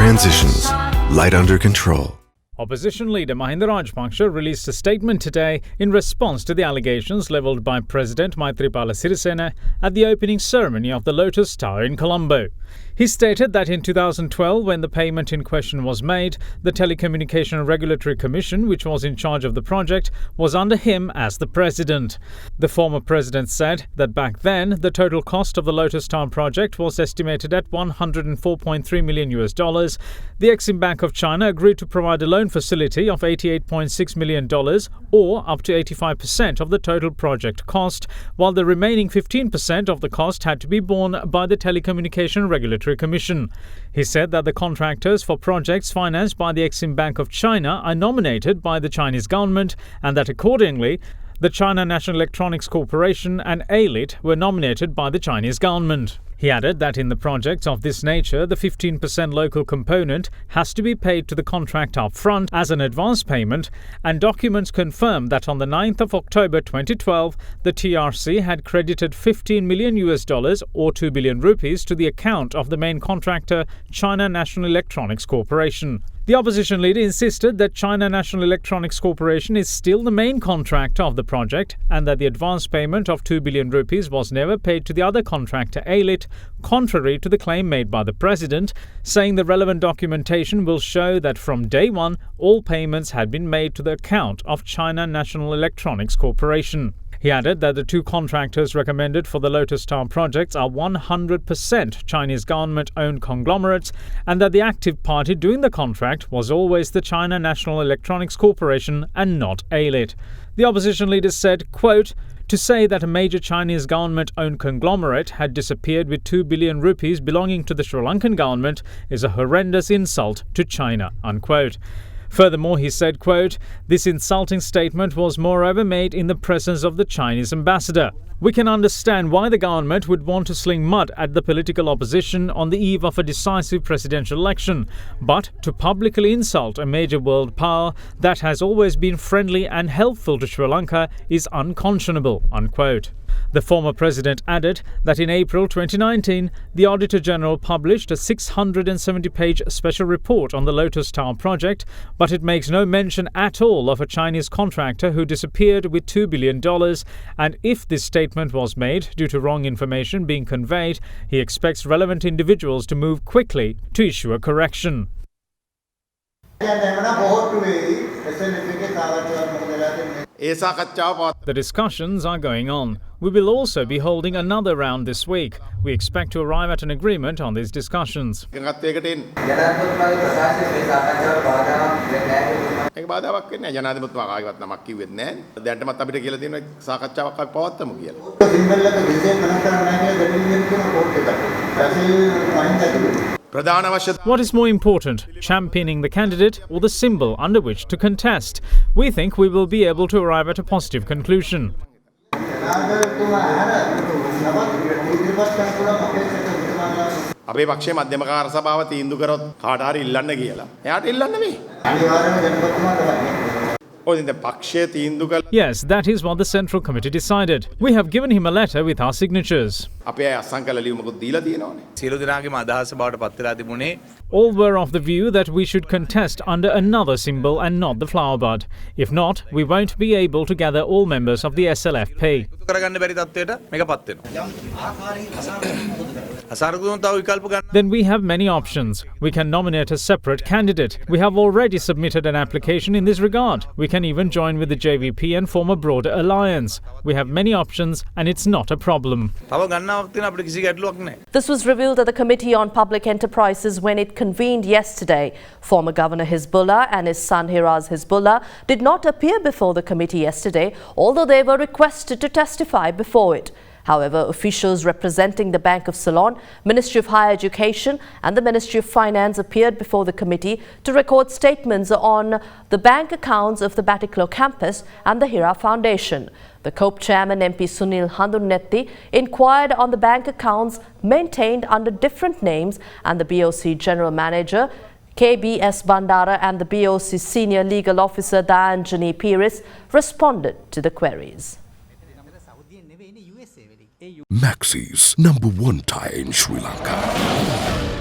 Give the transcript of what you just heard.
transitions, light under control. Opposition leader Mahinda Rajapaksa released a statement today in response to the allegations levelled by President Maithripala Sirisena at the opening ceremony of the Lotus Tower in Colombo. He stated that in 2012, when the payment in question was made, the Telecommunication Regulatory Commission, which was in charge of the project, was under him as the president. The former president said that back then, the total cost of the Lotus Tower project was estimated at $104.3 million. The Exim Bank of China agreed to provide a loan facility of $88.6 million, or up to 85% of the total project cost, while the remaining 15% of the cost had to be borne by the Telecommunication Regulatory Commission. He said that the contractors for projects financed by the Exim Bank of China are nominated by the Chinese government, and that accordingly, the China National Electronics Corporation and ALIT were nominated by the Chinese government. He added that in the projects of this nature, the 15% local component has to be paid to the contract up front as an advance payment, and documents confirm that on the 9th of October 2012, the TRC had credited $15 million or 2 billion rupees to the account of the main contractor, China National Electronics Corporation. The opposition leader insisted that China National Electronics Corporation is still the main contractor of the project and that the advance payment of 2 billion rupees was never paid to the other contractor, ALIT, contrary to the claim made by the president, saying the relevant documentation will show that from day one, all payments had been made to the account of China National Electronics Corporation. He added that the two contractors recommended for the Lotus Tower projects are 100% Chinese government-owned conglomerates and that the active party doing the contract was always the China National Electronics Corporation and not ALIT. The opposition leader said, quote, "To say that a major Chinese government-owned conglomerate had disappeared with 2 billion rupees belonging to the Sri Lankan government is a horrendous insult to China," unquote. Furthermore, he said, quote, "This insulting statement was moreover made in the presence of the Chinese ambassador. We can understand why the government would want to sling mud at the political opposition on the eve of a decisive presidential election, but to publicly insult a major world power that has always been friendly and helpful to Sri Lanka is unconscionable," unquote. The former president added that in April 2019, the Auditor General published a 670-page special report on the Lotus Tower project, but it makes no mention at all of a Chinese contractor who disappeared with $2 billion, and if this statement was made due to wrong information being conveyed, he expects relevant individuals to move quickly to issue a correction. The discussions are going on. We will also be holding another round this week. We expect to arrive at an agreement on these discussions. What is more important, championing the candidate or the symbol under which to contest? We think we will be able to arrive at a positive conclusion. අපේ පක්ෂයේ මධ්‍යම කාර්ය සභාව තීන්දුව කරොත් කාට හරි ඉල්ලන්න කියලා. එයාට ඉල්ලන්න මේ. Yes, that is what the Central Committee decided. We have given him a letter with our signatures. All were of the view that we should contest under another symbol and not the flower bud. If not, we won't be able to gather all members of the SLFP. Then we have many options. We can nominate a separate candidate. We have already submitted an application in this regard. We can even join with the JVP and form a broader alliance. We have many options and it's not a problem. This was revealed at the Committee on Public Enterprises when it convened yesterday. Former Governor Hizbullah and his son Hiraz Hizbullah did not appear before the committee yesterday, although they were requested to testify before it. However, officials representing the Bank of Ceylon, Ministry of Higher Education and the Ministry of Finance appeared before the committee to record statements on the bank accounts of the Batiklo campus and the Hira Foundation. The COPE chairman MP Sunil Handunnetti inquired on the bank accounts maintained under different names, and the BOC General Manager KBS Bandara and the BOC Senior Legal Officer Dayanjani Piris responded to the queries. Maxi's #1 tie in Sri Lanka.